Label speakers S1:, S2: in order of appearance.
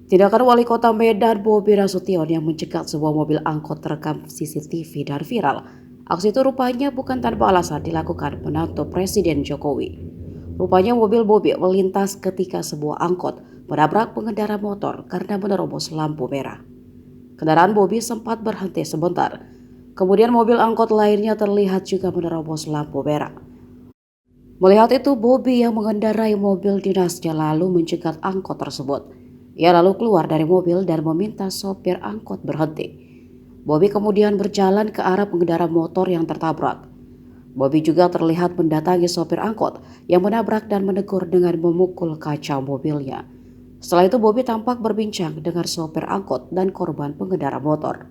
S1: Tindakan Wali Kota Medan Bobi Nasution yang mencegat sebuah mobil angkot terekam CCTV dan viral. Aksi itu rupanya bukan tanpa alasan dilakukan menantu Presiden Jokowi. Rupanya mobil Bobi melintas ketika sebuah angkot menabrak pengendara motor karena menerobos lampu merah. Kendaraan Bobi sempat berhenti sebentar. Kemudian mobil angkot lainnya terlihat juga menerobos lampu merah. Melihat itu, Bobi yang mengendarai mobil dinasnya lalu mencegat angkot tersebut. Ia lalu keluar dari mobil dan meminta sopir angkot berhenti. Bobi kemudian berjalan ke arah pengendara motor yang tertabrak. Bobi juga terlihat mendatangi sopir angkot yang menabrak dan menegur dengan memukul kaca mobilnya. Setelah itu Bobi tampak berbincang dengan sopir angkot dan korban pengendara motor.